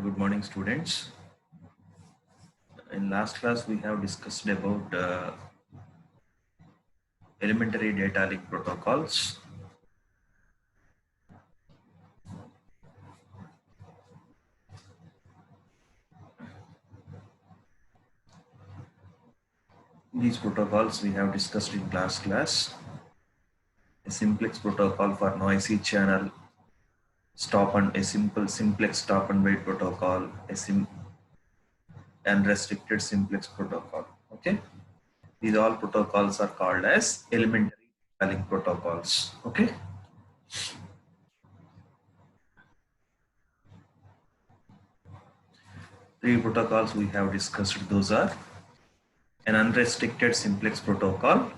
Good morning, students. In last class, we have discussed about elementary data link protocols. These protocols we have discussed in last class. A simplex protocol for noisy channel, a simple simplex stop and wait protocol, unrestricted simplex protocol. Okay, these all protocols are called as elementary data link protocols. Okay. Three protocols we have discussed, those are an unrestricted simplex protocol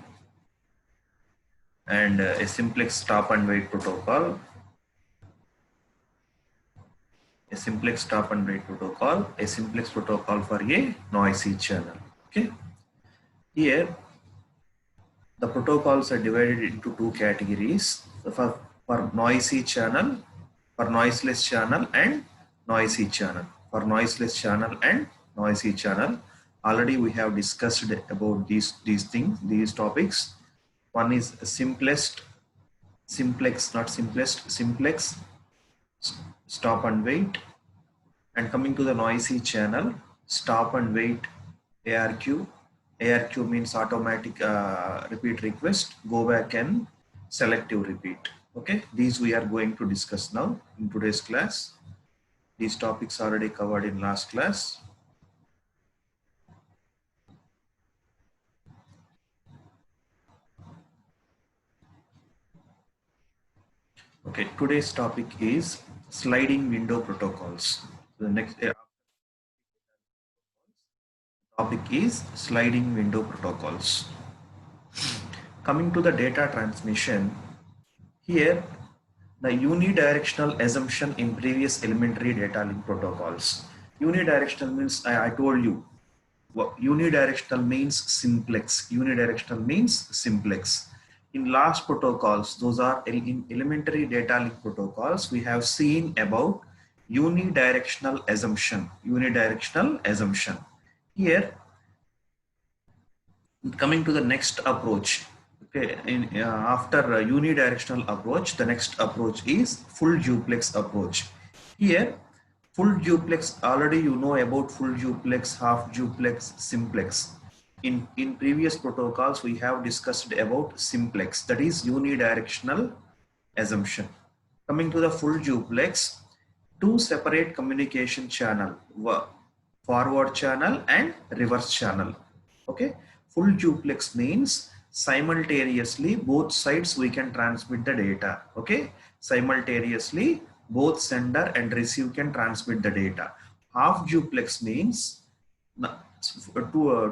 and a simplex stop and wait protocol, a simplex stop and wait protocol, a simplex protocol for a noisy channel. Okay, here the protocols are divided into two categories: for noisy channel, for noiseless channel, and noisy channel. For noiseless channel and noisy channel, already we have discussed about these these topics. One is simplex stop and wait, and coming to the noisy channel, stop and wait ARQ. ARQ means automatic repeat request, go back and selective repeat. Okay, these we are going to discuss now in today's class. These topics already covered in last class. Okay, today's topic is sliding window protocols. The next topic is sliding window protocols. Coming to the data transmission, here the unidirectional assumption in previous elementary data link protocols. Unidirectional means, I told you, unidirectional means simplex. Unidirectional means simplex. In last protocols, those are in elementary data link protocols, we have seen about unidirectional assumption. Unidirectional assumption. Here, coming to the next approach. Okay, after unidirectional approach, the next approach is full duplex approach. Here, full duplex, already you know about full duplex, half duplex, simplex. In previous protocols, we have discussed about simplex, that is unidirectional assumption. Coming to the full duplex, two separate communication channel, forward channel and reverse channel. Okay, full duplex means simultaneously both sides we can transmit the data. Okay, simultaneously both sender and receive can transmit the data. Half duplex means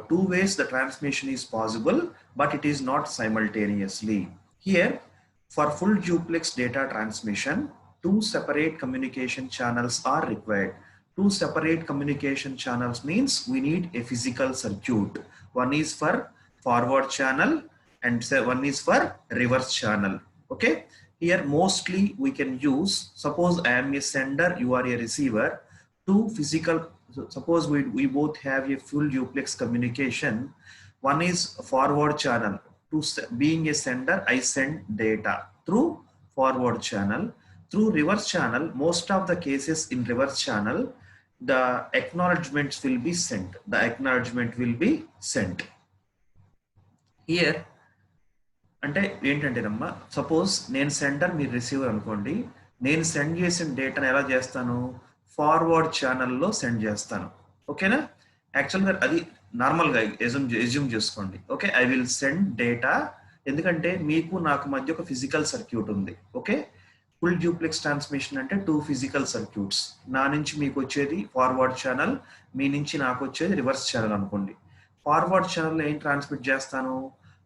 two ways the transmission is possible, but it is not simultaneously. Here, for full duplex data transmission, two separate communication channels are required. Two separate communication channels means we need a physical circuit. One is for forward channel and one is for reverse channel. Okay, here mostly we can use, suppose I am a sender, you are a receiver, two physical, suppose we both have a full duplex communication. One is forward channel. To being a sender, I send data through forward channel. Through reverse channel, most of the cases in reverse channel, the acknowledgements will be sent. The acknowledgement will be sent. Here, అంటే ఏంటంటేనమ్మా, suppose నేను sender మీరు receiver అనుకోండి, నేను send చేసిన డేటాను ఎలా చేస్తాను, forward ఛానల్లో సెండ్ చేస్తాను. ఓకేనా, యాక్చువల్గా అది నార్మల్గా ఎజ్యూమ్ చేసుకోండి. Okay, I will send data, ఎందుకంటే మీకు నాకు మధ్య ఒక ఫిజికల్ సర్క్యూట్ ఉంది. ఓకే, ఫుల్ డ్యూప్లెక్స్ ట్రాన్స్మిషన్ అంటే టూ ఫిజికల్ సర్క్యూట్స్, నా నుంచి మీకు వచ్చేది ఫార్వర్డ్ ఛానల్, మీ నుంచి నాకు వచ్చేది రివర్స్ ఛానల్ అనుకోండి. ఫార్వర్డ్ ఛానల్లో ఏం ట్రాన్స్మిట్ చేస్తాను,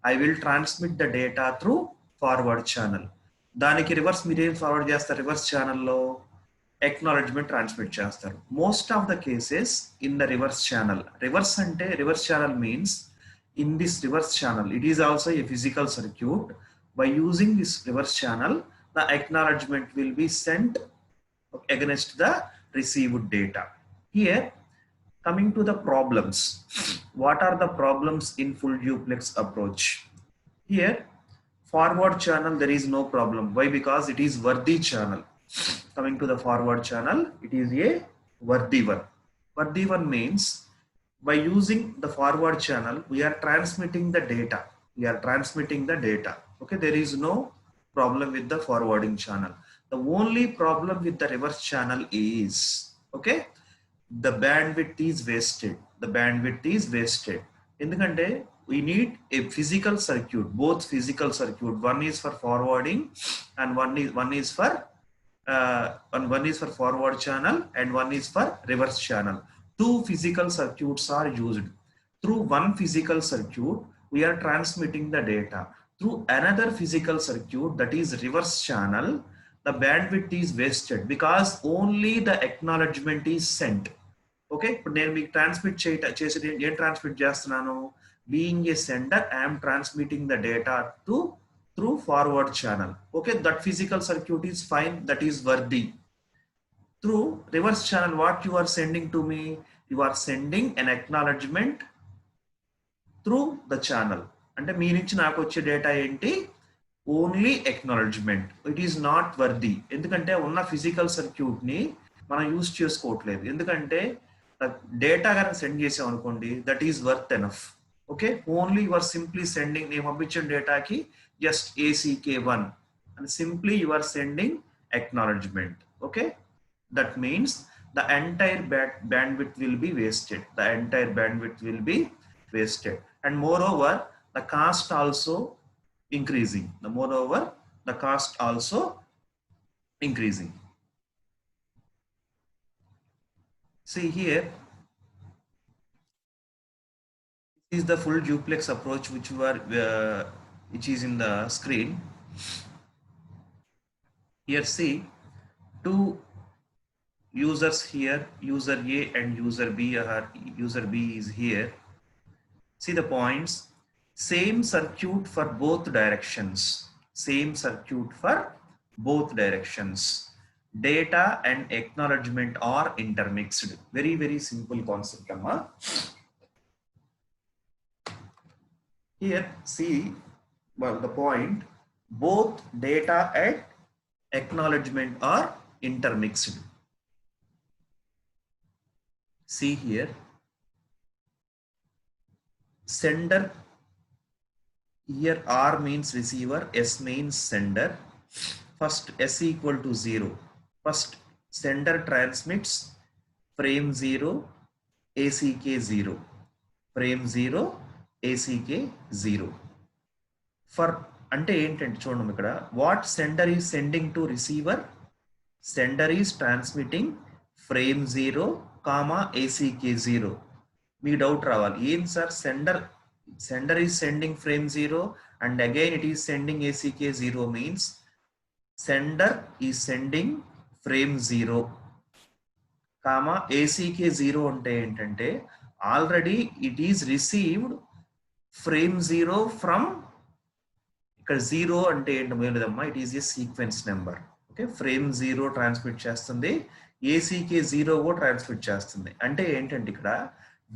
I will transmit the data through forward channel. దానికి రివర్స్ మీరు ఏం ఫార్వర్డ్ చేస్తారు, రివర్స్ ఛానల్లో acknowledgement ట్రాన్స్మిట్ చేస్తారు. Most of the cases in the reverse channel, reverse అంటే reverse channel means in this reverse channel it is also a physical circuit. By using this reverse channel the acknowledgement will be sent against the received data. Here, coming to the problems. What are the problems in full duplex approach? Here, forward channel, there is no problem. Why? Because it is worthy channel. Coming to the forward channel, it is a worthy one. Worthy one means by using the forward channel, we are transmitting the data. We are transmitting the data. Okay, there is no problem with the forwarding channel. The only problem with the reverse channel is, okay, the bandwidth is wasted. The bandwidth is wasted. Endukante we need a physical circuit, both physical circuit. One is for forwarding, and one is for one is for forward channel, and one is for reverse channel. Two physical circuits are used. Through one physical circuit, we are transmitting the data. Through another physical circuit, that is reverse channel, the bandwidth is wasted because only the acknowledgement is sent. Okay ఇప్పుడు నేను మీకు transmit చేసేది ఏం transmit చేస్తున్నాను being a sender I'm transmitting the data to through forward channel okay that physical circuit is fine that is worthy through reverse channel what you are sending to me you are sending an acknowledgement through the channel అంటే మీ నుంచి నాకు వచ్చే data ఏంటి only acknowledgement it is not worthy ఎందుకంటే ఉన్న physical circuit ని మనం యూజ్ చేసుకోవట్లేదు ఎందుకంటే డేటా కనుక సెండ్ చేసాం అనుకోండి that is worth enough okay only you are simply sending నేను పంపించిన డేటాకి just ACK1 and simply you are sending acknowledgement okay that means the entire bandwidth will be wasted the entire bandwidth will be wasted and moreover the cost also increasing the cost also increasing. See here, this is the full duplex approach which is in the screen. Here see two users here, user A and user B are user B is here. See the points, same circuit for both directions, same circuit for both directions. Data and acknowledgement are intermixed. Very simple concept amma. Here see the point, both data and acknowledgement are intermixed. See here, sender, here R means receiver, S means sender. First S equal to 0. First sender transmits frame 0 ACK 0 frame 0 ACK 0 for ante ఏంటంటే చూడండి ఇక్కడ what sender is sending to receiver, sender is transmitting frame 0 ACK 0. Me doubt రావాలి ఏం sir sender is sending frame 0 and again it is sending ACK 0 means sender is sending frame 0 comma ACK 0 అంటే ఏంటంటే already it is received frame 0 from ఇక్కడ 0 అంటే ఏంటో లేదమ్మా it is a sequence number okay frame 0 transmit చేస్తుంది ACK 0 కూడా transmit చేస్తుంది అంటే ఏంటంటే ఇక్కడ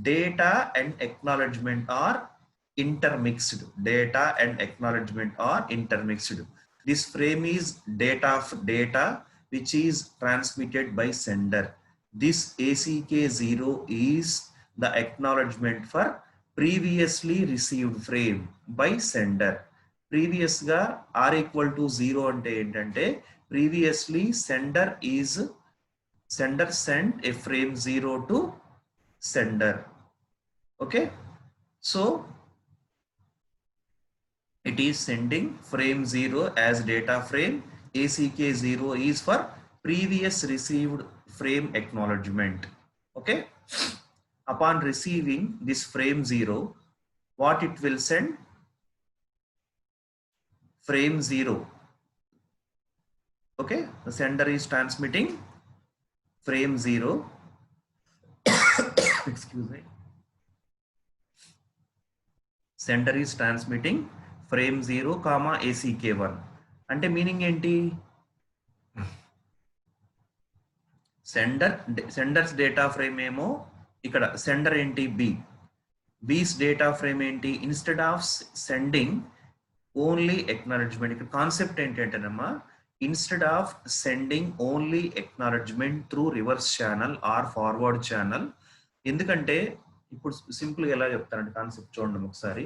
data and acknowledgement are intermixed. Data and acknowledgement are intermixed. This frame is data which is transmitted by sender. This ACK0 is the acknowledgement for previously received frame by sender. Previous ga R equal to 0 ante entante previously sender sent a frame 0 to sender. Okay, so it is sending frame 0 as data frame. ACK0 is for previous received frame acknowledgement. Okay. Upon receiving this frame 0, what it will send? Frame 0. Okay. The sender is transmitting frame 0. Excuse me. Sender is transmitting frame 0 comma ACK1 అంటే meaning ఏంటి senders data frame ఏమో ఇక్కడ sender ఏంటి బీస్ data frame ఏంటి instead of sending only acknowledgement. ఇక్కడ concept ఏంటంటేనమ్మా instead of sending only acknowledgement through reverse channel or forward channel. ఎందుకంటే ఇప్పుడు సింపుల్గా ఎలా చెప్తానంటే కాన్సెప్ట్ చూడండి ఒకసారి.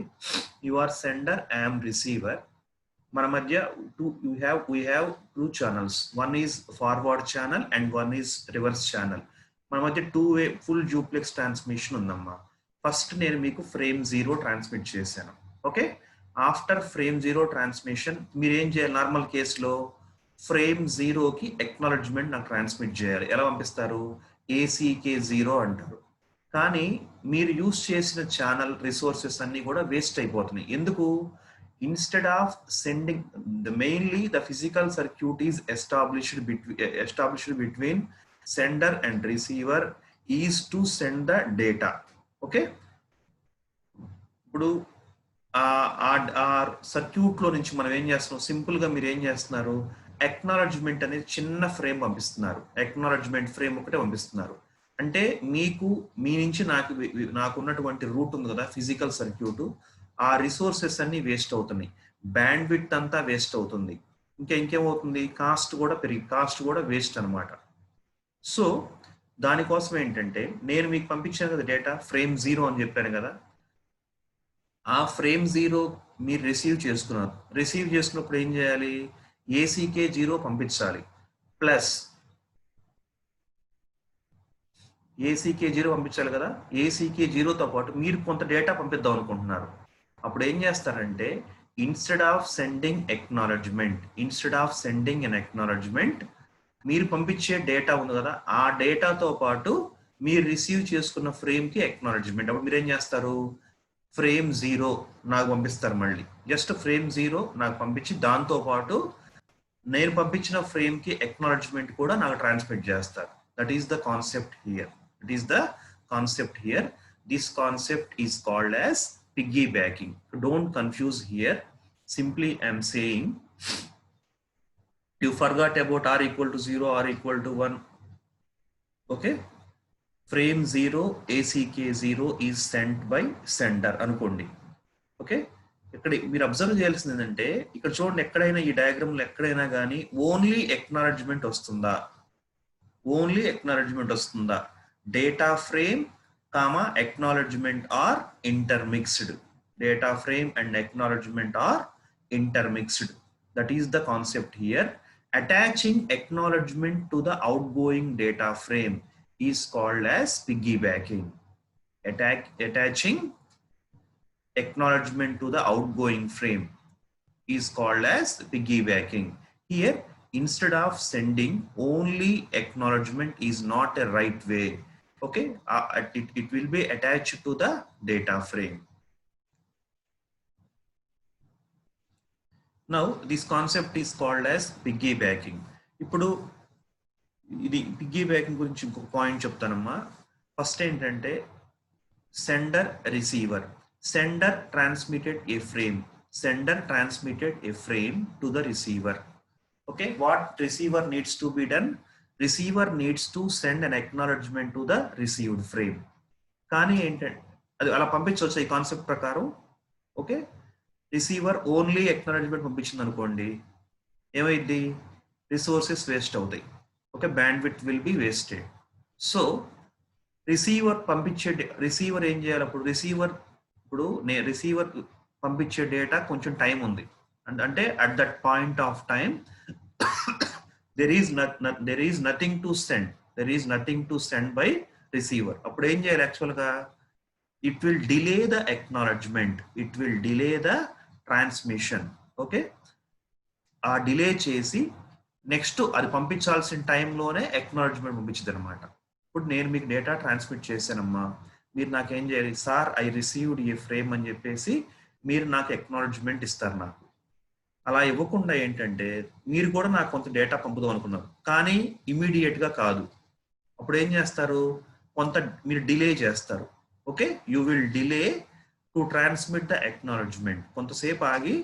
You are sender, I'm receiver. మన మధ్య we have two channels. One is forward channel and one is reverse channel. మన మధ్య two-way full duplex transmission ఉందమ్మా. ఫస్ట్ నేను మీకు ఫ్రేమ్ 0 ట్రాన్స్మిట్ చేశాను. ఓకే, ఆఫ్టర్ ఫ్రేమ్ 0 ట్రాన్స్మిషన్ మీరు ఏం చేయాలి? నార్మల్ కేసులో ఫ్రేమ్ 0కి ఎక్నాలెడ్జ్మెంట్ నాకు ట్రాన్స్మిట్ చేయాలి. ఎలా పంపిస్తారు? ACK0 అంటారు. కానీ మీరు యూజ్ చేసిన ఛానల్ రిసోర్సెస్ అన్ని కూడా వేస్ట్ అయిపోతున్నాయి. ఎందుకు? Instead of sending mainly the physical circuit is established between sender and receiver is to send the data. Okay, ఇప్పుడు ఆ సర్క్యూట్ లో నుంచి మనం ఏం చేస్తున్నాం? సింపుల్ గా మీరు ఏం చేస్తున్నారు? ఎక్నాలెడ్జ్మెంట్ అనేది చిన్న ఫ్రేమ్ పంపిస్తున్నారు. ఎక్నాలెడ్జ్మెంట్ ఫ్రేమ్ ఒకటే పంపిస్తున్నారు. అంటే మీకు మీ నుంచి నాకు ఉన్నటువంటి రూట్ ఉంది కదా ఫిజికల్ సర్క్యూట్, ఆ రిసోర్సెస్ అన్ని వేస్ట్ అవుతున్నాయి. బ్యాండ్ విడ్త్ అంతా వేస్ట్ అవుతుంది. ఇంకేమవుతుంది? కాస్ట్ కూడా వేస్ట్ అనమాట. సో దానికోసం ఏంటంటే నేను మీకు పంపించాను కదా డేటా ఫ్రేమ్ 0 అని చెప్పాను కదా, ఆ ఫ్రేమ్ 0 మీరు రిసీవ్ చేసుకున్నప్పుడు ఏం చేయాలి? ACK0 పంపించాలి. ప్లస్ ACK0 పంపించాలి కదా, ACK0తో పాటు మీరు కొంత డేటా పంపిద్దాం అనుకుంటున్నారు. అప్పుడు ఏం చేస్తారంటే instead of sending an acknowledgement మీరు పంపించే డేటా ఉంది కదా, ఆ డేటాతో పాటు మీరు రిసీవ్ చేసుకున్న ఫ్రేమ్కి ఎక్నాలెడ్జ్మెంట్. అప్పుడు మీరు ఏం చేస్తారు? ఫ్రేమ్ 0 నాకు పంపిస్తారు. మళ్ళీ జస్ట్ ఫ్రేమ్ 0 నాకు పంపించి దాంతో పాటు నేను పంపించిన ఫ్రేమ్కి ఎక్నాలెడ్జ్మెంట్ కూడా నాకు ట్రాన్స్మిట్ చేస్తారు. That is the concept here. This concept is called as piggybacking. Don't confuse here. Simply I'm saying you forgot about r equal to 0, r equal to 1. Okay, frame 0 ACK0 is sent by sender అనుకోండి. Okay, ఇక్కడ మీరు observe చేయాల్సింది ఏంటంటే ఇక్కడ చూడండి, ఎక్కడైనా ఈ diagram లో ఎక్కడైనా కానీ ఓన్లీ ఎక్నాలెడ్జ్మెంట్ వస్తుందా? Data frame comma acknowledgement are intermixed. Data frame and acknowledgement are intermixed. That is the concept here. Attaching acknowledgement to the outgoing data frame is called as piggybacking. Attaching acknowledgement to the outgoing frame is called as piggybacking. Here, instead of sending only acknowledgement is not a right way. Okay, it will be attached to the data frame. Now this concept is called as piggybacking. ఇప్పుడు ఇది piggybacking గురించి ఇంకొక point చెప్తానమ్మా. First ఏంటంటే sender receiver. Sender transmitted a frame to the receiver. Okay, what receiver needs to be done? Receiver needs to send an acknowledgement to the received frame. కానీ ఏంటంటే అది అలా పంపించవచ్చు ఈ కాన్సెప్ట్ ప్రకారం. ఓకే, రిసీవర్ ఓన్లీ ఎక్నాలెడ్జ్మెంట్ పంపించింది అనుకోండి, ఏమైంది? రిసోర్సెస్ వేస్ట్ అవుతాయి. Okay, band width will be wasted. So receiver ఏం చేయాలి? అప్పుడు రిసీవర్ పంపించే డేటా కొంచెం టైం ఉంది అంటే at that point of time there is nothing to send by receiver. అప్పుడు ఏం చేయాలి? యాక్చువల్ గా it will delay the acknowledgement, it will delay the transmission. Okay, ఆ డిలే చేసి నెక్స్ట్ అది పంపించాల్సిన టైంలోనే ఎక్నాలెడ్జ్మెంట్ పంపించింది అనమాట. ఇప్పుడు నేను మీకు డేటా ట్రాన్స్మిట్ చేశానమ్మా, మీరు నాకేం చేయాలి? Sir I received a frame అని చెప్పేసి మీరు నాకు ఎక్నాలెడ్జ్మెంట్ ఇస్తారు. నాకు అలా ఇవ్వకుండా ఏంటంటే మీరు కూడా నాకు కొంత డేటా పంపుదాం అనుకున్నారు, కానీ ఇమీడియట్ గా కాదు. అప్పుడు ఏం చేస్తారు? కొంత మీరు డిలే చేస్తారు. Okay, you will delay to transmit the acknowledgement. కొంతసేపు ఆగి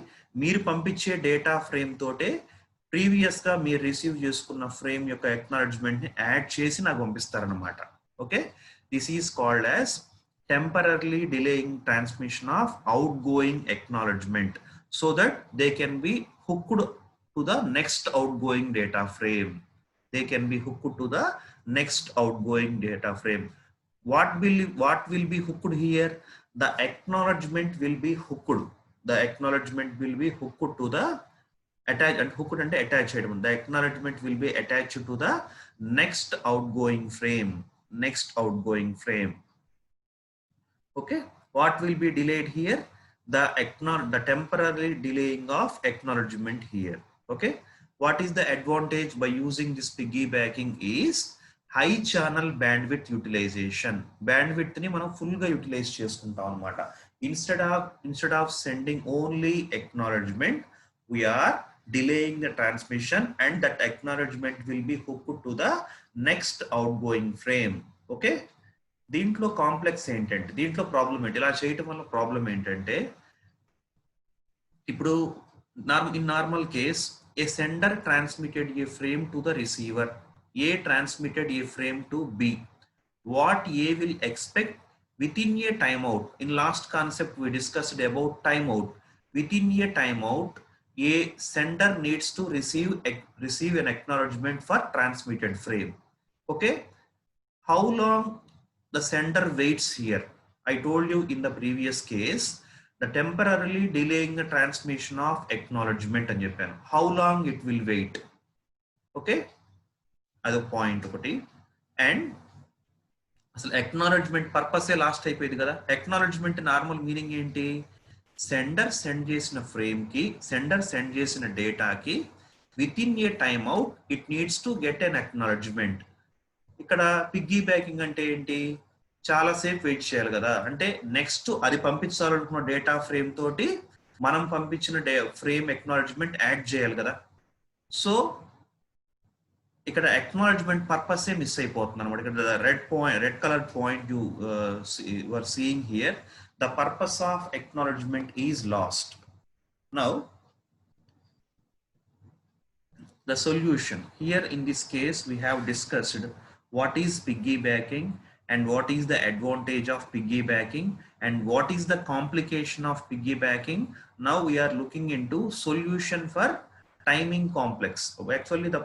మీరు పంపించే డేటా ఫ్రేమ్ తోటే ప్రీవియస్గా మీరు రిసీవ్ చేసుకున్న ఫ్రేమ్ యొక్క అక్నాలెడ్జ్మెంట్ని యాడ్ చేసి నాకు పంపిస్తారనమాట. Okay, this is called as temporarily delaying transmission of outgoing acknowledgement so that they can be hooked to the next outgoing data frame. They can be hooked to the next outgoing data frame. What will be hooked here? The acknowledgement will be hooked. The acknowledgement will be hooked to the attach and hooked and attached. The acknowledgement will be attached to the next outgoing frame. Next outgoing frame. Okay, what will be delayed here? The temporary delaying of acknowledgement here. Okay, what is the advantage by using this piggybacking is high channel bandwidth utilization. Bandwidth ni manam full ga utilize chestuntam anamata. Instead of sending only acknowledgement, we are delaying the transmission and that acknowledgement will be hooked to the next outgoing frame. Okay, దీంట్లో complex ఏంటంటే, దీంట్లో problem ఏంటి, ఇలా చేయటం వల్ల problem ఏంటంటే, ఇప్పుడు in normal case A sender transmitted A frame to the receiver, A transmitted A frame to be. What a will expect within a timeout? In last concept we discussed about timeout. Within a timeout, a sender needs to receive an acknowledgement for transmitted frame. Okay, how long the sender waits here? I told you in the previous case, the temporarily delaying the transmission of acknowledgement and Japan. How long it will wait? Okay, other point okati. And అసలు acknowledgement purpose lost అయిపోయింది కదా. acknowledgement normal meaning ఏంటి? Sender send చేసిన frame కి, sender send చేసిన డేటాకి within a time out it needs to get an acknowledgement. ఇక్కడ piggybacking అంటే ఏంటి? చాలా సేపు వెయిట్ చేయాలి కదా. అంటే నెక్స్ట్ అది పంపించాలనుకున్న డేటా ఫ్రేమ్ తోటి మనం పంపించిన ఫ్రేమ్ అక్నాలెడ్జ్మెంట్ యాడ్ చేయాలి కదా. సో ఇక్కడ అక్నాలెడ్జ్మెంట్ పర్పసే మిస్ అయిపోతుంది అనమాట. ఇక్కడ red colour point you are seeing here, the purpose of acknowledgement is lost. Now the solution here, in this case we have discussed what is piggybacking and what is the advantage of piggybacking and what is the complication of piggybacking. Now we are looking into solution for timing complex. Actually the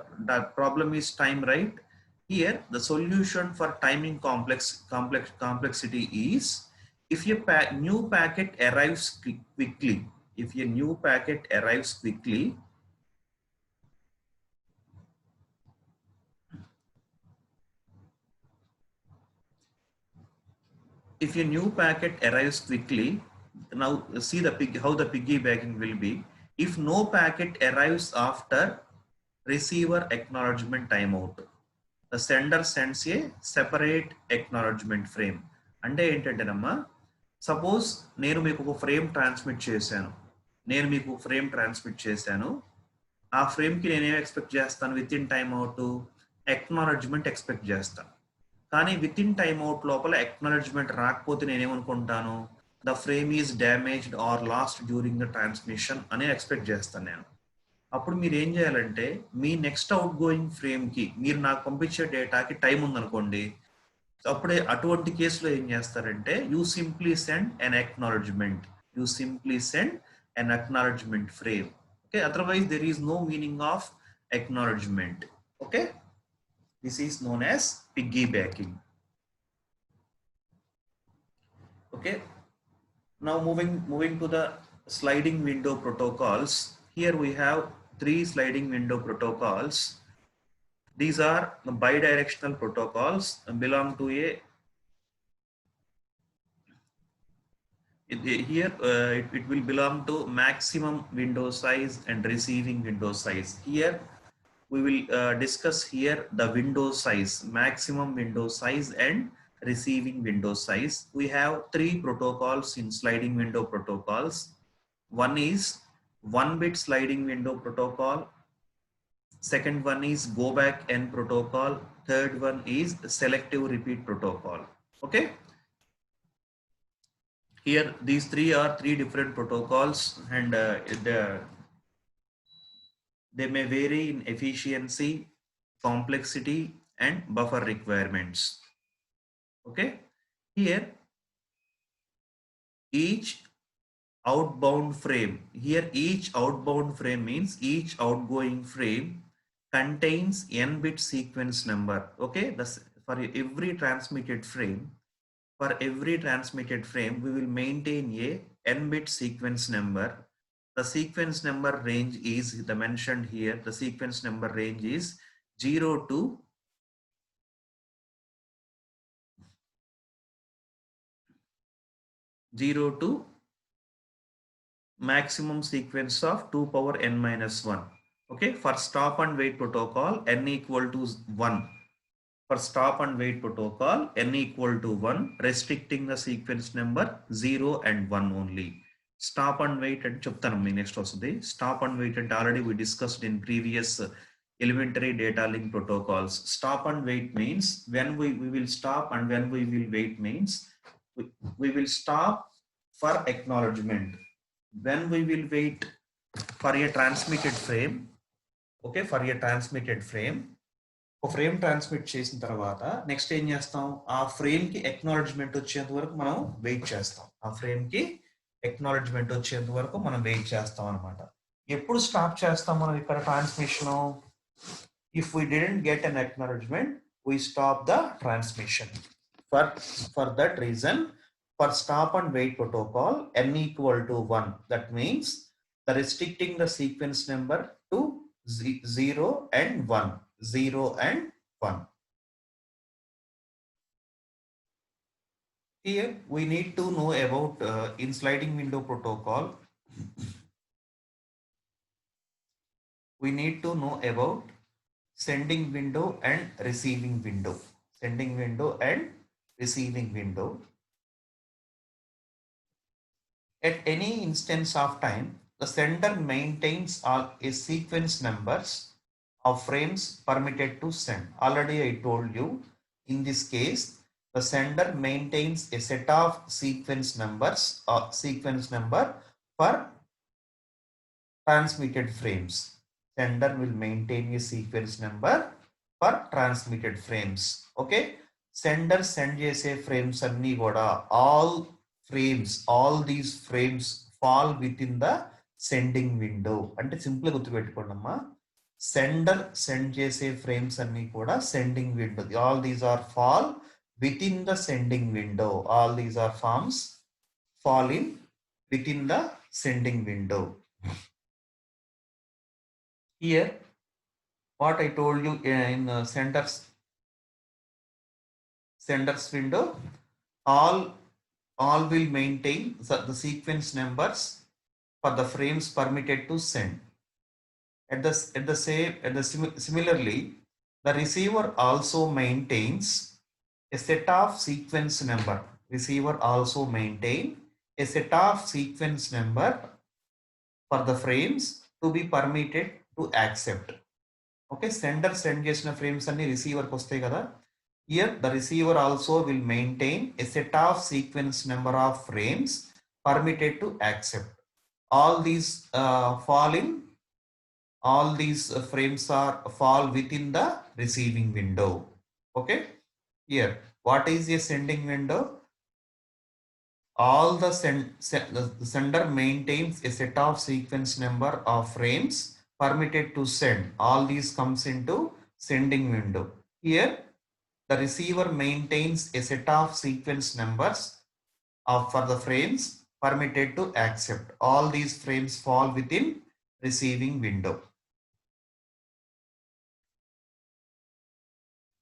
problem is time, right? Here the solution for timing complexity is, if a new packet arrives quickly, if a new packet arrives quickly, if a new packet arrives quickly, now see how the piggybacking will be. If no packet arrives after receiver acknowledgement timeout, the sender sends a separate acknowledgement frame. అంటే ఏంటంటేనమ్మా, suppose నేను మీకు ఒక frame transmit చేశాను, ఆ ఫ్రేమ్కి నేనేం expect చేస్తాను? Within time out acknowledgement expect చేస్తాను. కానీ విత్ ఇన్ టైమ్ అవుట్ లోపల అక్నాలెడ్జ్మెంట్ రాకపోతే నేనేమనుకుంటాను? The frame is damaged or lost during the transmission అని ఎక్స్పెక్ట్ చేస్తాను నేను. అప్పుడు మీరు ఏం చేయాలంటే, మీ నెక్స్ట్ అవుట్ గోయింగ్ ఫ్రేమ్కి మీరు నాకు పంపించే డేటాకి టైం ఉందనుకోండి, అప్పుడే అటువంటి కేసులో ఏం చేస్తారంటే, you simply send an acknowledgement frame. Okay, otherwise there is no meaning of acknowledgement. Okay, this is known as piggybacking. Okay, now moving to the sliding window protocols. Here we have 3 sliding window protocols. These are the bidirectional protocols and belong to it will belong to maximum window size and receiving window size. Here we will discuss here the window size, maximum window size and receiving window size. We have 3 protocols in sliding window protocols. One is 1-bit sliding window protocol. Second one is go back n protocol. Third one is selective repeat protocol. Okay, here these 3 are 3 different protocols, and They may vary in efficiency, complexity, and buffer requirements. Okay. Here, each outbound frame. Here, each outbound frame means each outgoing frame contains n-bit sequence number. Okay. For every transmitted frame, we will maintain a n-bit sequence number. The sequence number range is the mentioned here. The sequence number range is 0 to 0 to maximum sequence of 2 power n minus 1. Okay, for stop and wait protocol, n equal to 1. For stop and wait protocol, n equal to 1, restricting the sequence number 0 and 1 only. Stop and wait and chaptanam next day. Stop and wait and already we discussed in previous elementary data link protocols. Stop and wait means when we will stop, and when we will wait means we will stop for acknowledgement. When we will wait for a transmitted frame, okay, for a transmitted frame, ఒక frame transmit చేసిన తర్వాత next ఏం చేస్తాం, ఆ frame కి acknowledgement వచ్చేంత వరకు మనం వెయిట్ చేస్తాం. ఆ ఫ్రేమ్ కి ఎక్నాలెడ్జ్మెంట్ వచ్చేంత వరకు మనం వెయిట్ చేస్తాం అనమాట. ఎప్పుడు స్టాప్ చేస్తాం మనం ఇక్కడ transmission? If we didn't get an acknowledgement, we stop the transmission. For that reason, for stop and wait protocol, n equal to 1. That means the restricting the sequence number to 0 and 1. 0 and 1. Here we need to know about in sliding window protocol. We need to know about sending window and receiving window. Sending window and receiving window. At any instance of time, the sender maintains a sequence numbers of frames permitted to send. Already I told you, in this case, the sender maintains a set of sequence numbers or sequence number for transmitted frames. Sender will maintain a sequence number for transmitted frames. Okay. Sender send chese frames anni kuda all these frames fall within the sending window. అంటే simple గుర్తుపెట్టుకోండమ్మా, sender send చేసే frames అన్ని కూడా sending window. All these are fall within the sending window. All these are forms fall in within the sending window. Here what I told you in senders window, all will maintain the sequence numbers for the frames permitted to send. Similarly, the receiver also maintains a set of sequence number. Receiver also maintain a set of sequence number for the frames to be permitted to accept. Okay, sender send chesina frames anni receiver ku vastayi kada. Here the receiver also will maintain a set of sequence number of frames permitted to accept. All these frames fall within the receiving window. Okay. Here, what is a sending window? All the sender maintains a set of sequence number of frames permitted to send. All these comes into sending window. Here, the receiver maintains a set of sequence numbers for the frames permitted to accept. All these frames fall within receiving window.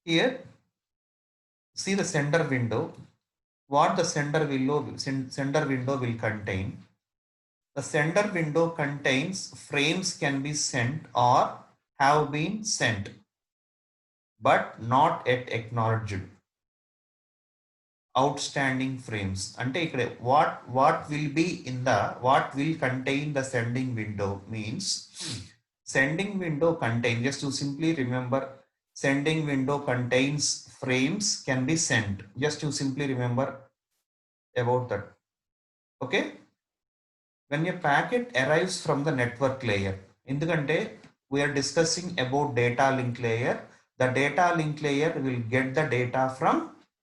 Here, see the sender window. What the sender window will contain? The sender window contains frames can be sent or have been sent, but not yet acknowledged. Outstanding frames. Ante ikkada what will contain the sending window means sending window contain, just to simply remember, sending window contains frames can be sent. Just to simply remember about that. Okay. When a packet arrives from the network layer, ఎందుకంటే we are discussing about data link layer. The data link layer will get the data from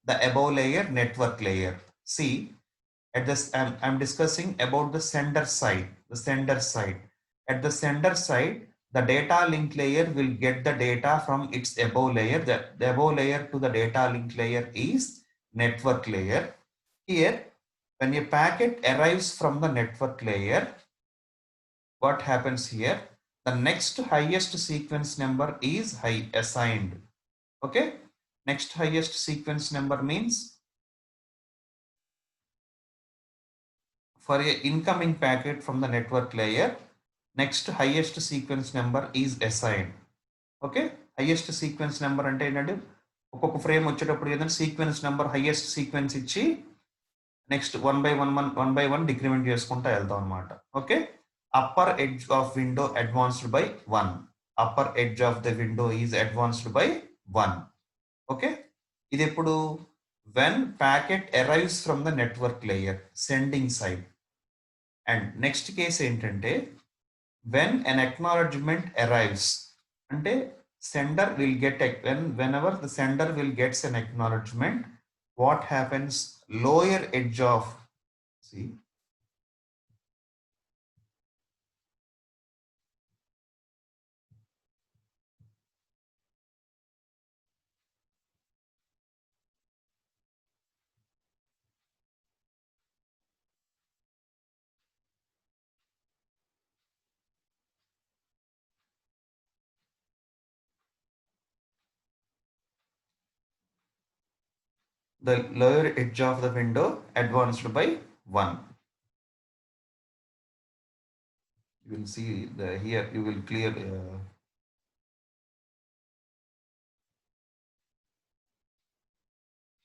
the above layer, network layer. See, at this, I'm discussing about the sender side, At the sender side, the data link layer will get the data from its above layer. The above layer to the data link layer is network layer. Here, when a packet arrives from the network layer, what happens here? The next highest sequence number is assigned. Okay. Next highest sequence number means for a incoming packet from the network layer, next highest sequence number is assigned. Okay. Highest sequence number అంటే ఏంటంటే ఒక్కొక్క frame వచ్చేటప్పుడు ఏదైనా sequence number highest sequence ఇచ్చి next one by one decrement చేసుకుంటా వెళ్తాం అనమాట. Okay. upper edge of window advanced by 1. Upper edge of the window is advanced by 1. Okay. ఇది ఎప్పుడు when packet arrives from the network layer, sending side. And next case ఏంటంటే when an acknowledgement arrives, అంటే sender will get whenever the sender will gets an acknowledgement, what happens? Lower edge of, see, the lower edge of the window advanced by 1. You will see the here you will clear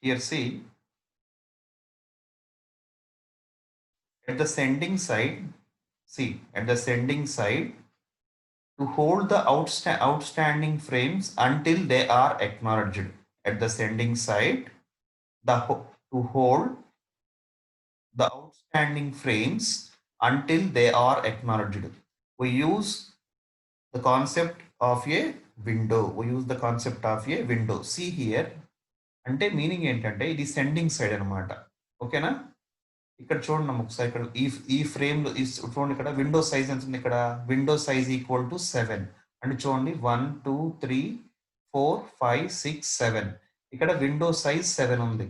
here, see, at the sending side, to hold the outstanding frames until they are acknowledged. At the sending side, to hold the outstanding frames until they are acknowledged. We use the concept of a window. See here, అంటే meaning ఏంటంటే ఇది sending side అనమాట. ఓకేనా. ఇక్కడ చూడండి ఒకసారి, ఇక్కడ ఈ ఫ్రేమ్ లో చూడండి, ఇక్కడ విండో సైజ్ ఎంత ఉంది? ఇక్కడ విండో సైజ్ ఈక్వల్ టు 7 అంటే చూడండి 1 2 3 4 5 6 7. ఇక్కడ విండో సైజ్ 7 ఉంది.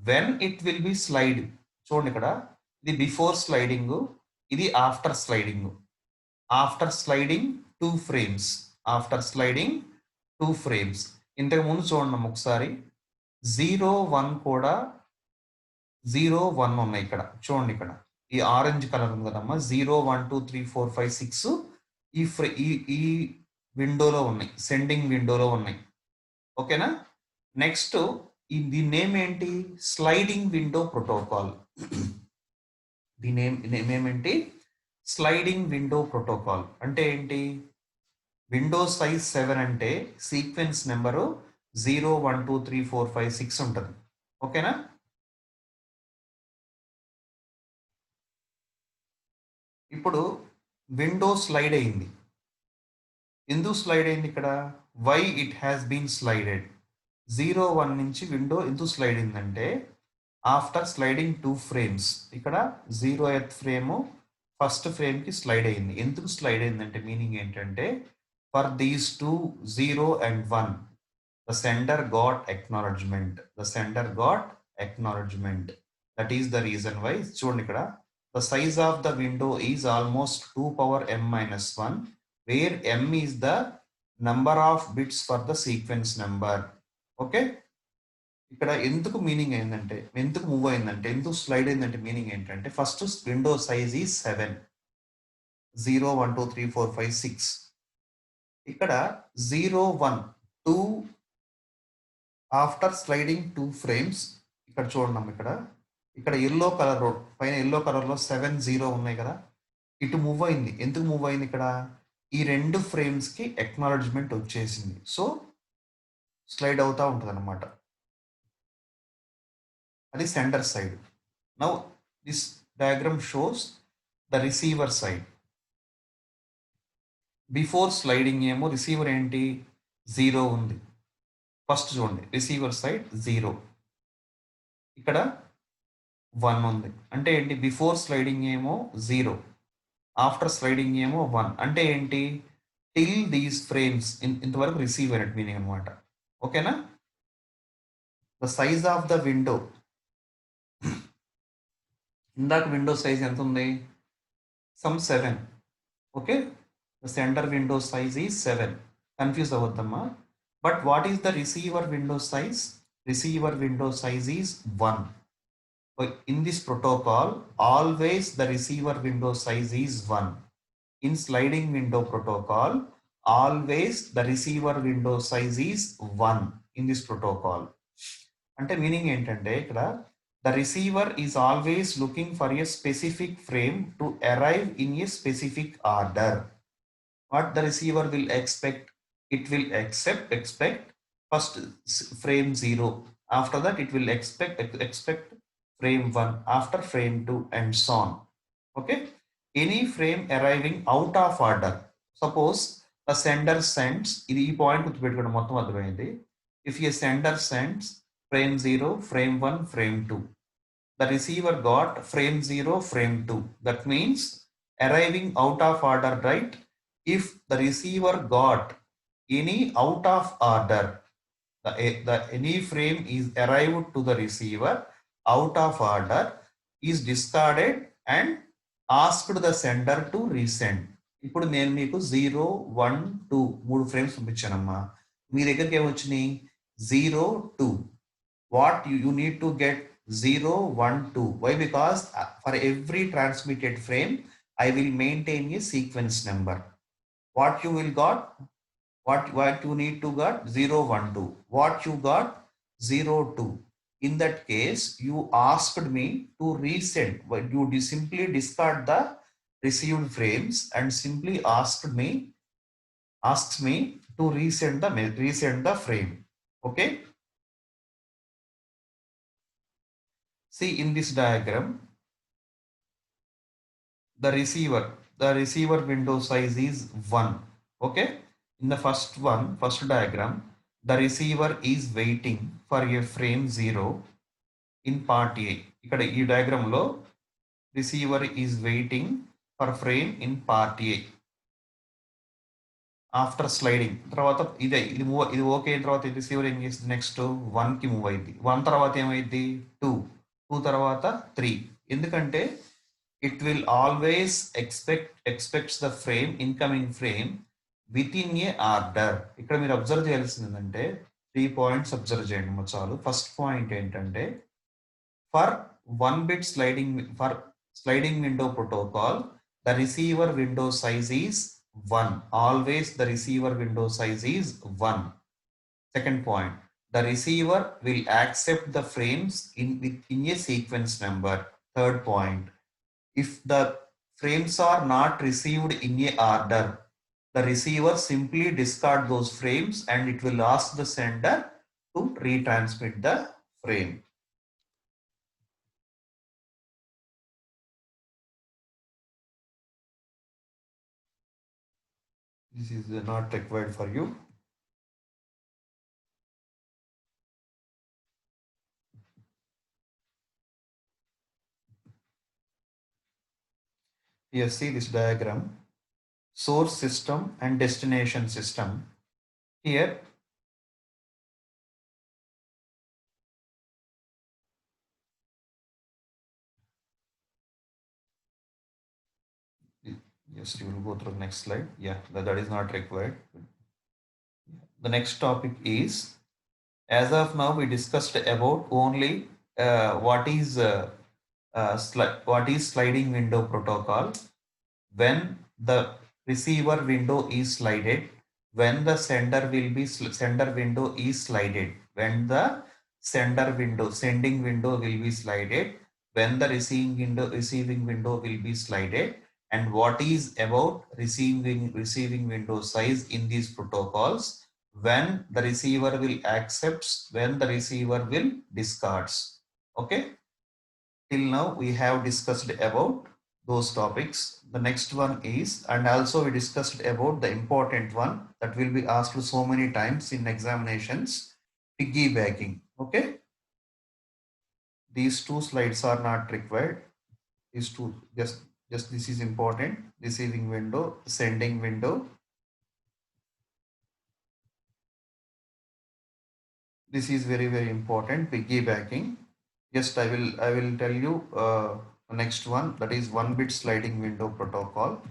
When it will be slide, చూడండి ఇక్కడ ఇది బిఫోర్ స్లైడింగ్, ఇది after sliding. After sliding 2 frames. ఇంతకు ముందు చూడండి ఒకసారి 0 1 కూడా 0 1 ఉన్నాయి. ఇక్కడ చూడండి, ఇక్కడ ఈ ఆరెంజ్ కలర్ ఉంది కదమ్మా, 0 1 2 3 4 5 6 ఈ విండోలో ఉన్నాయి, సెండింగ్ విండోలో ఉన్నాయి. ఓకేనా. నెక్స్ట్ దీని నేమ్ ఏంటి? Sliding window protocol. దీని నేమ్ ఏమేంటి? Sliding window protocol. అంటే ఏంటి? విండో సైజ్ 7 అంటే సీక్వెన్స్ నెంబరు 0 1 2 3 4 5 6 ఉంటుంది. ఓకేనా. ఇప్పుడు విండో స్లైడ్ అయింది. ఎందుకు స్లైడ్ అయింది? ఇక్కడ why it has been slided. 0 1 నుంచి విండో ఎందుకు స్లైడ్ అయిందంటే ఆఫ్టర్ స్లైడింగ్ 2 ఫ్రేమ్స్. ఇక్కడ 0th ఫ్రేమ్ ఫస్ట్ ఫ్రేమ్ కి స్లైడ్ అయింది. ఎందుకు స్లైడ్ అయిందంటే మీనింగ్ ఏంటంటే for these 2 0 and 1 the sender got acknowledgement. That is the reason why. చూడండి, ఇక్కడ the size of the window is almost 2 power m minus 1, where m is the number of bits for the sequence number. Okay. ఇక్కడ ఎందుకు meaning ఏంటంటే, ఎందుకు move అయిందంటే, ఎందుకు slide అయిందంటే meaning ఏంటంటే ఫస్ట్ విండో సైజ్ ఈ 7, 0 1 2 3 4 5 6. ఇక్కడ 0 1 2 ఆఫ్టర్ స్లైడింగ్ 2 ఫ్రేమ్స్. ఇక్కడ చూడండి, ఇక్కడ ఎల్లో కలర్ పైన ఎల్లో కలర్ లో 7 0 ఉన్నాయి కదా, ఇటు మూవ్ అయింది. ఎందుకు మూవ్ అయింది? ఇక్కడ ఈ 2 ఫ్రేమ్స్ కి అక్నాలెడ్జ్మెంట్ వచ్చేసింది. సో స్లైడ్ అవుతా ఉంటుంది అనమాట. అది sender side. Now this diagram shows the receiver side. Before sliding ఏమో రిసీవర్ ఏంటి 0 ఉంది. ఫస్ట్ చూడండి రిసీవర్ సైడ్ 0, ఇక్కడ 1 ఉంది. అంటే ఏంటి? బిఫోర్ స్లైడింగ్ ఏమో 0, ఆఫ్టర్ స్లైడింగ్ ఏమో 1. అంటే ఏంటి? టిల్ దీస్ ఫ్రేమ్స్ ఇంతవరకు రిసీవ్ అయినట్టు మీనింగ్ అనమాట. ఓకేనా? The size of the window, ఇందాక విండో సైజ్ ఎంత ఉంది? Some 7. Okay, the centre window size is 7. Confuse అవ్వద్దమ్మా. But what is the receiver window size? Receiver window size is 1. In this protocol, always the receiver window size is 1. In sliding window protocol, always the receiver window size is 1 in this protocol. అంటే meaning ఏంటంటే ఇక్కడ the receiver is always looking for a specific frame to arrive in a specific order. What the receiver will expect? It will expect first frame 0. After that, it will expect frame 1, after frame 2, and so on. Okay, any frame arriving out of order. Suppose the sender sends, ఇది ఈ point గుర్తుపెట్టుకోండి, మొత్తం అర్థమైంది. If a sender sends frame 0, frame 1, frame 2, the receiver got frame 0, frame 2. That means arriving out of order, right? If the receiver got any out of order, the any frame is arrived to the receiver out of order, is discarded and asked the sender to resend. ఇప్పుడు నేను మీకు 0, 1, 2 3 frames పంపించానమ్మా. మీ దగ్గరికి ఏమొచ్చినాయి? 0, 2. What you need to get 0, 1, 2. Why? Because for every transmitted frame, I will maintain a sequence number. What you will got? What you need to got? 0, 1, 2. What you got? 0, 2. In that case, you asked me to resend. You simply discard the received frames and simply asks me to resend the frame. Okay. See in this diagram, the receiver window size is 1. Okay. In the first diagram, the receiver is waiting for a frame 0 in part A. ఇక్కడ ఈ diagram లో receiver is waiting for frame in part A. After sliding తర్వాత ఇది okay అయిన తర్వాత receiver ఏం చేస్తుంది? Next 1 కి మూవ్ అయింది. 1 తర్వాత ఏమైంది? 2 తర్వాత 3. ఎందుకంటే it will always expects the frame, incoming frame within a order. ఇక్కడ మీరు అబ్జర్వ్ చేయాల్సింది ఏంటంటే 3 పాయింట్స్ అబ్జర్వ్ చేయండి చాలు. ఫస్ట్ పాయింట్ ఏంటంటే for 1 bit sliding window protocol, the receiver window size is 1. Always the receiver window size is 1. Second point, the receiver will accept the frames in a sequence number. Third point, if the frames are not received in a order, the receiver simply discard those frames and it will ask the sender to retransmit the frame. This is not required for you. Here, see this diagram, source system and destination system. Here, yes, you will go through the next slide. Yeah, that is not required. The next topic is, as of now, we discussed about only what is sliding window protocol. When the receiver window is slided, when the sender window is slided, when the sending window will be slided, when the receiving window will be slided, and what is about receiving window size in these protocols, when the receiver will accepts, when the receiver will discards. Okay, till now we have discussed about those topics. The next one is, and also we discussed about the important one that will be asked so many times in examinations, piggybacking. Okay, these two slides are not required. These two, just this is important. Receiving window, sending window. This is very important, piggybacking. Just I will tell you next one, that is 1-bit sliding window protocol.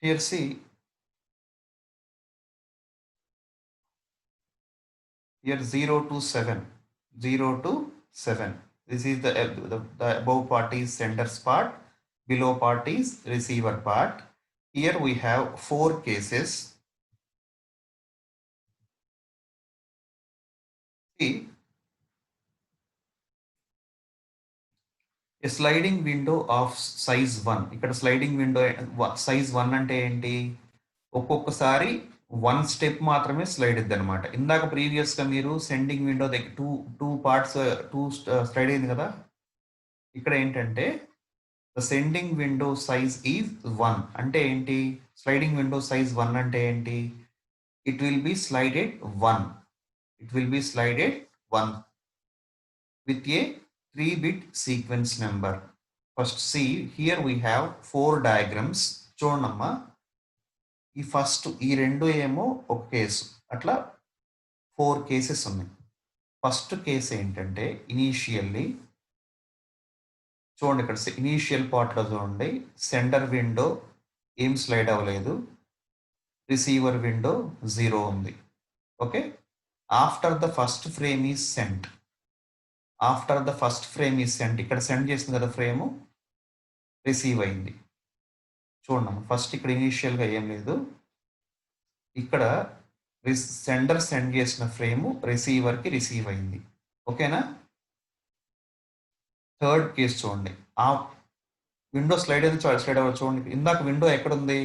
Here see, here 0 to 7, 0 to 7. This is the above part is sender's part, below part is receiver part. Here we have 4 cases. See, a sliding window of size 1. ఇక్కడ sliding window size 1 అంటే ఏంటి? ఒక్కొక్కసారి 1 step మాత్రమే slide ఇద్ది అనమాట. ఇందాక previous గా మీరు sending window దగ్గర టూ పార్ట్స్ స్లైడ్ అయింది కదా. ఇక్కడ ఏంటంటే the sending window size is 1 అంటే ఏంటి? స్లైడింగ్ విండో సైజ్ 1 అంటే ఏంటి? It will be slided 1. It will be slided 1 with a 3-bit sequence number. First see, here we have 4 diagrams. చూడమ్మా, ఈ ఫస్ట్ ఈ రెండు ఏమో ఒక కేసు, అట్లా 4 కేసెస్ ఉన్నాయి. ఫస్ట్ కేసు ఏంటంటే ఇనీషియల్లీ చూడండి, ఇక్కడ ఇనీషియల్ పార్ట్లో చూడండి, సెంటర్ విండో ఏం స్లైడ్ అవ్వలేదు, రిసీవర్ విండో 0 ఉంది. Okay, after the first frame is cent. After the first frame is cent, ఇక్కడ సెండ్ చేసింది కదా ఫ్రేము, రిసీవ్ అయింది. చూడండి ఫస్ట్ ఇక్కడ ఇనీషియల్గా ఏం లేదు, ఇక్కడ సెండర్ సెండ్ చేసిన ఫ్రేము రిసీవర్కి రిసీవ్ అయింది. ఓకేనా? థర్డ్ కేసు చూడండి, ఆ విండో స్లైడ్ అయితే స్లైడ్ అవ్వచ్చు. చూడండి ఇందాక విండో ఎక్కడుంది?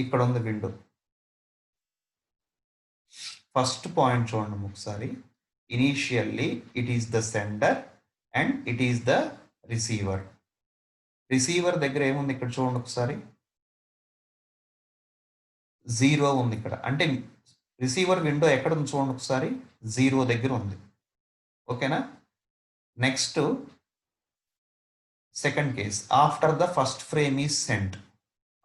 ఇక్కడ ఉంది విండో. ఫస్ట్ పాయింట్ చూడండి ఒకసారి, initially it is the sender and it is the receiver. Receiver దగ్గర ఏముంది ఇక్కడ చూడండి ఒకసారి, 0 ఉంది ఇక్కడ. అంటే రిసీవర్ విండో ఎక్కడ ఉంది చూడండి ఒకసారి, 0 దగ్గర ఉంది. ఓకేనా? Next second case, after the first frame is cent.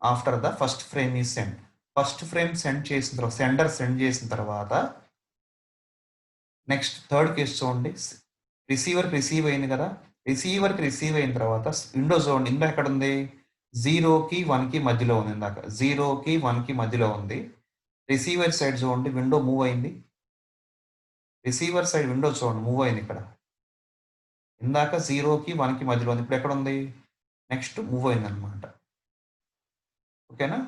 After the first frame is sent, first frame send చేసిన తర్వాత, సెండర్ సెండ్ చేసిన తర్వాత, నెక్స్ట్ థర్డ్ కేసు చూడండి, రిసీవర్కి రిసీవ్ అయింది కదా, రిసీవర్కి రిసీవ్ అయిన తర్వాత విండో చూడండి, ఇందాక ఎక్కడ ఉంది? 0కి 1కి మధ్యలో ఉంది. ఇందాక 0కి 1కి మధ్యలో ఉంది. రిసీవర్ సైడ్ చూడండి, విండో మూవ్ అయింది. రిసీవర్ సైడ్ విండో చూడండి మూవ్ అయింది. ఇక్కడ ఇందాక 0కి 1కి మధ్యలో ఉంది, ఇప్పుడు ఎక్కడ ఉంది? నెక్స్ట్ మూవ్ అయింది అనమాట. ఓకేనా?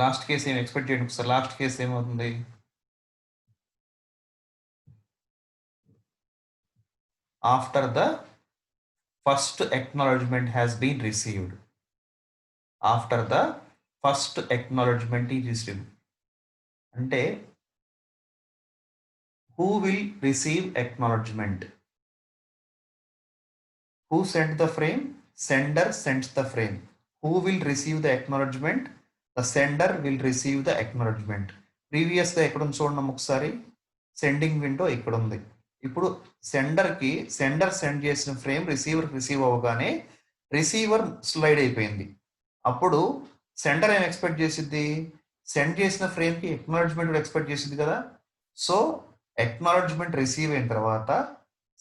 లాస్ట్ కేసు ఏం ఎక్స్పెక్ట్ చేయండి ఒకసారి. లాస్ట్ కేసు ఏమవుతుంది? After the first acknowledgement has been received. After the first acknowledgement is received. అంటే who will receive acknowledgement? Who sent the frame? Sender sends the frame. Who will receive the acknowledgement? The sender will receive the acknowledgement. ప్రీవియస్గా ఎక్కడ ఉంది చూడండి ఒకసారి, sending window ఇక్కడ ఉంది. ఇప్పుడు sender send చేసిన ఫ్రేమ్ రిసీవర్కి రిసీవ్ అవ్వగానే రిసీవర్ స్లైడ్ అయిపోయింది. అప్పుడు సెండర్ ఏం ఎక్స్పెక్ట్ చేసిద్ది? సెండ్ చేసిన ఫ్రేమ్కి ఎక్నాలెడ్జ్మెంట్ కూడా ఎక్స్పెక్ట్ చేసింది కదా. సో ఎక్నాలెడ్జ్మెంట్ రిసీవ్ అయిన తర్వాత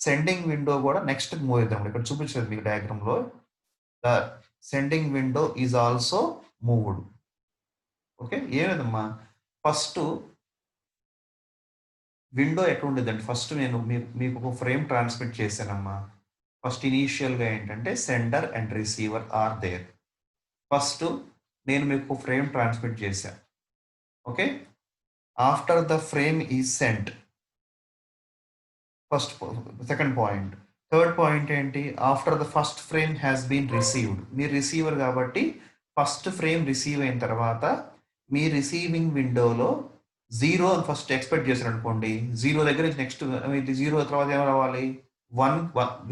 సెండింగ్ విండో కూడా నెక్స్ట్ మూవ్ అవుతాం. ఇక్కడ చూపించారు మీకు డయాగ్రామ్లో, the sending window is also moved. Okay, ఏమేదమ్మా ఫస్ట్ విండో ఎక్కడ ఉండేదంటే, ఫస్ట్ నేను మీకు ఒక ఫ్రేమ్ ట్రాన్స్మిట్ చేశానమ్మా. ఫస్ట్ ఇనీషియల్గా ఏంటంటే sender and receiver are there. First నేను మీకు ఫ్రేమ్ ట్రాన్స్మిట్ చేశాను. Okay, after the frame is sent, first second point. Third point ఏంటి, after the first frame has been received. మీరు రిసీవర్ కాబట్టి ఫస్ట్ ఫ్రేమ్ రిసీవ్ అయిన తర్వాత మీ రిసీవింగ్ విండోలో 0 అని ఫస్ట్ ఎక్స్పెక్ట్ చేశారు అనుకోండి, 0 దగ్గర నుంచి నెక్స్ట్ 0 తర్వాత ఏం రావాలి, 1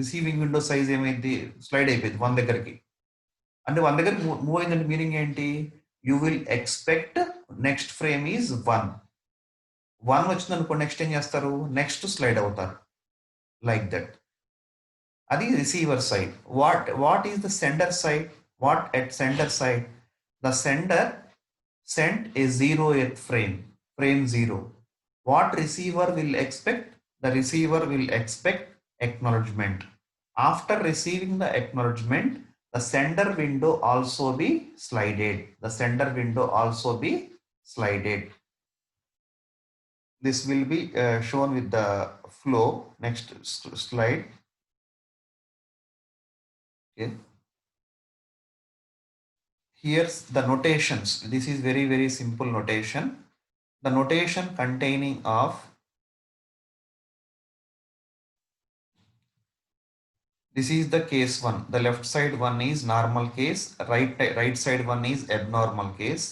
రిసీవింగ్ విండో సైజ్ ఏమైంది, స్లైడ్ అయిపోయింది 1 దగ్గరికి. అంటే 1 దగ్గరికి మూవ్ అయిందంటే మీనింగ్ ఏంటి, you will expect next frame is 1 వచ్చింది అనుకో, నెక్స్ట్ ఏం చేస్తారు, నెక్స్ట్ స్లైడ్ అవుతారు, లైక్ దట్. అది receiver side. What is the sender side? What at sender side? The sender sent a 0th frame 0. What receiver will expect? The receiver will expect acknowledgement. After receiving the acknowledgement, the sender window also be slided. The sender window also be slided. This will be shown with the flow. Next slide. Okay. Here's the notations. This is very, very simple notation. The notation containing of this is the case 1. The left side one is normal case, right side one is abnormal case.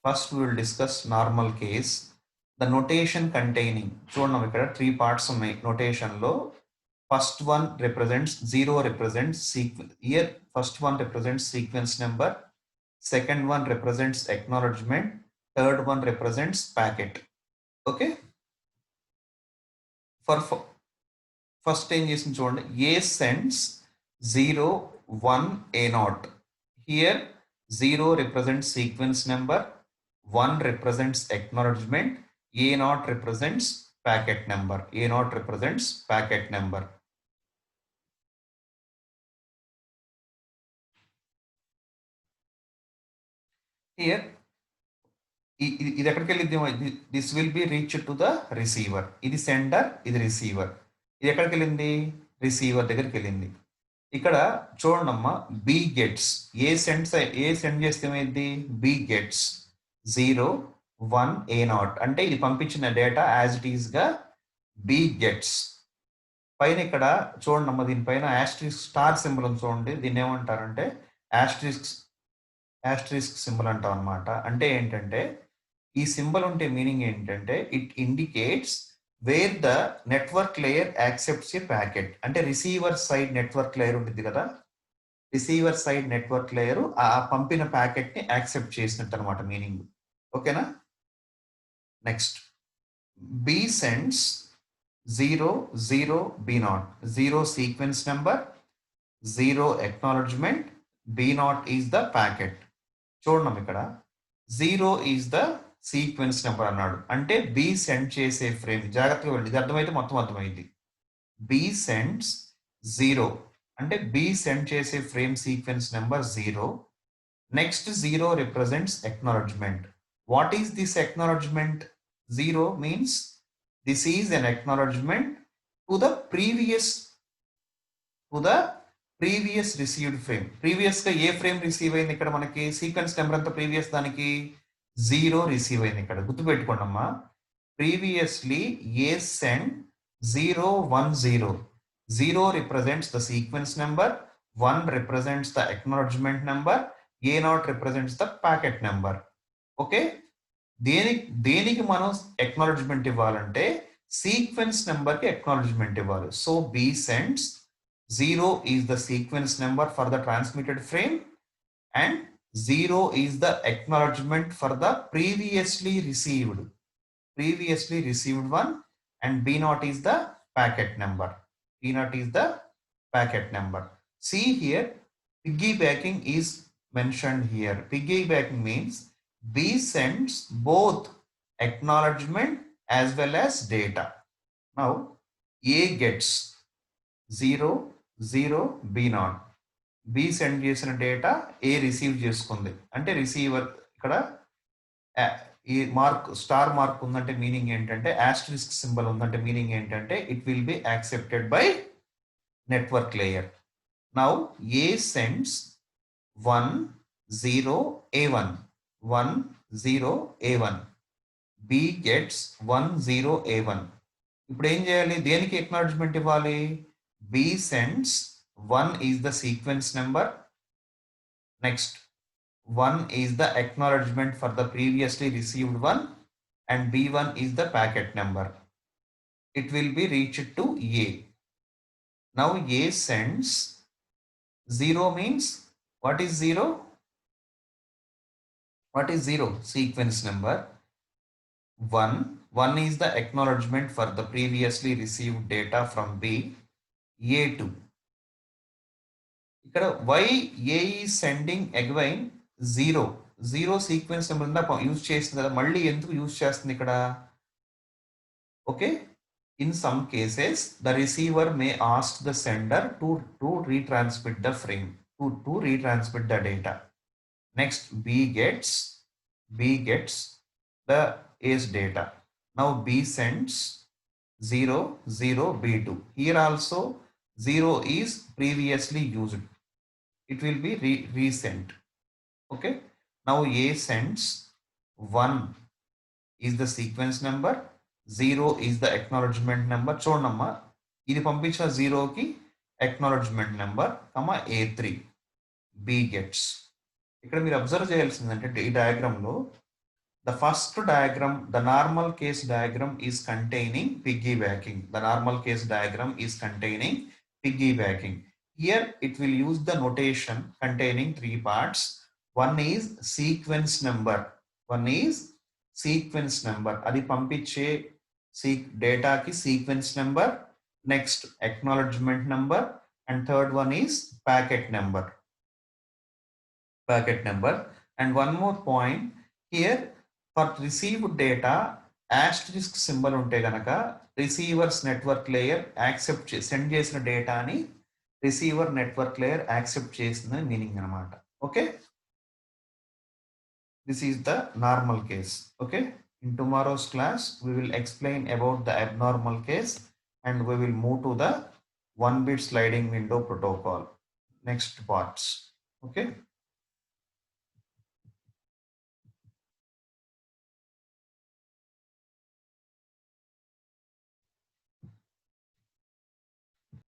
First we will discuss normal case. The notation containing, చూడండి ఇక్కడ 3 parts ఉన్నాయి notation లో. First one represents 0 represents sequence. Here first one represents sequence number, second one represents acknowledgement, third one represents packet. Okay, for first ఏం చేసింది చూడండి, A sends 0 1 A0. Here 0 represents sequence number, 1 represents acknowledgement, A0 represents packet number. A0 represents packet number. Here ఇది ఎక్కడికి వెళ్ళింది, this will be reach to the receiver. ఇది sender, ఇది receiver. ఇది ఎక్కడికి వెళ్ళింది, రిసీవర్ దగ్గరికి వెళ్ళింది. ఇక్కడ చూడండమ్మా, బి గెట్స్, ఏ సెండ్ చేస్తే ఏమైంది, బి గెట్స్ 0 1 A0. అంటే ఇది పంపించిన డేటా యాజ్ ఇట్ ఈస్ గా బి గెట్స్. పైన ఇక్కడ చూడండమ్మా, దీనిపైన ఆస్ట్రిస్క్ స్టార్ సింబల్ ఉంది చూడండి, దీన్ని ఏమంటారంటే ఆస్ట్రిస్క్ సింబల్ అంటాం అనమాట. అంటే ఏంటంటే ఈ సింబల్ ఉంటే మీనింగ్ ఏంటంటే it indicates wear the network layer accepts A packet. అంటే రిసీవర్ సైడ్ నెట్వర్క్ లేయర్ ఉంటుంది కదా, రిసీవర్ సైడ్ నెట్వర్క్ లేయర్ ఆ పంపిన ప్యాకెట్ ని యాక్సెప్ట్ చేసినట్టు అనమాట మీనింగ్. ఓకేనా. Next B sends 0 0 B0. 0 sequence number, 0 acknowledgement, B0 is the packet. చూడండి ఇక్కడ 0 is the సీక్వెన్స్ నెంబర్ అన్నాడు, అంటే బి సెండ్ చేసే ఫ్రేమ్, జాగ్రత్తగా వెళ్ళి ఇది అర్థమైతే మొత్తం అర్థమైంది. బి సెండ్స్ 0 అంటే బి సెండ్ చేసే frame sequence number 0. Next 0 represents acknowledgement. What is this acknowledgement? 0 means this is an acknowledgement to the previous received frame. Previous గా ఏ ఫ్రేమ్ రిసీవ్ అయింది, ఇక్కడ మనకి సీక్వెన్స్ నెంబర్ అంతా ప్రీవియస్ దానికి 0 రిసీవ్ అయింది. ఇక్కడ గుర్తుపెట్టుకోండమ్మా, previously A send 0 1 0. 0 represents the sequence number, 1 represents the acknowledgement number, A0 represents the packet number. Okay, దేనికి మనం acknowledgement ఇవ్వాలంటే సీక్వెన్స్ నెంబర్ కి acknowledgement ఇవ్వాలి. So B sends 0 is the sequence number for the transmitted frame and 0 is the acknowledgement for the previously received one, and B0 is the packet number. B0 is the packet number. See here, piggybacking is mentioned here. Piggybacking means B sends both acknowledgement as well as data. Now A gets 0 0 B0. B send చేసిన data A receive చేసుకుంది. అంటే receiver ఇక్కడ ఈ mark star mark ఉందంటే meaning ఏంటంటే, asterisk symbol ఉందంటే meaning ఏంటంటే it will be accepted by network layer. Now A sends 1 0 A1. 1 0 A1. B gets 1 0 A1. ఇప్పుడు ఏం చేయాలి, దేనికి acknowledgement ఇవ్వాలి, B sends 1 is the sequence number. Next, 1 is the acknowledgement for the previously received one, and B1 is the packet number. It will be reached to A. Now A sends 0 means what is 0? What is 0? Sequence number. 1 is the acknowledgement for the previously received data from B. A2. ఇక్కడ why A is sending again 0 sequence number use చేస్తుంది కదా, మళ్ళీ ఎందుకు use చేస్తుంది ఇక్కడ? Okay, in some cases the receiver may ask the sender to retransmit the frame, to retransmit the data. Next, B gets the A's data. Now B sends 0 B2. Here also 0 is previously used. It will be resent. Okay, now A sends 1 is the sequence number, 0 is the acknowledgement number. చూడమ్మా, ఇది పంపించిన 0 కి acknowledgement number, A3 B gets. ఇక్కడ మీరు observe చేయాల్సిందంటే ఈ diagram లో the first diagram, the normal case diagram is containing piggybacking. The normal case diagram is containing piggybacking. Here it will use the notation containing 3 parts. One is sequence number. Adi pampiche data ki sequence number. Next, acknowledgement number, and third one is packet number. And one more point here, for received data asterisk symbol ఉంటే గనక receivers network layer accept send చేసిన డేటాని receiver network layer accept చేసిందని meaning అనమాట. Okay, this is the normal case. Okay, in tomorrow's class we will explain about the abnormal case and we will move to the 1-bit sliding window protocol next parts. Okay.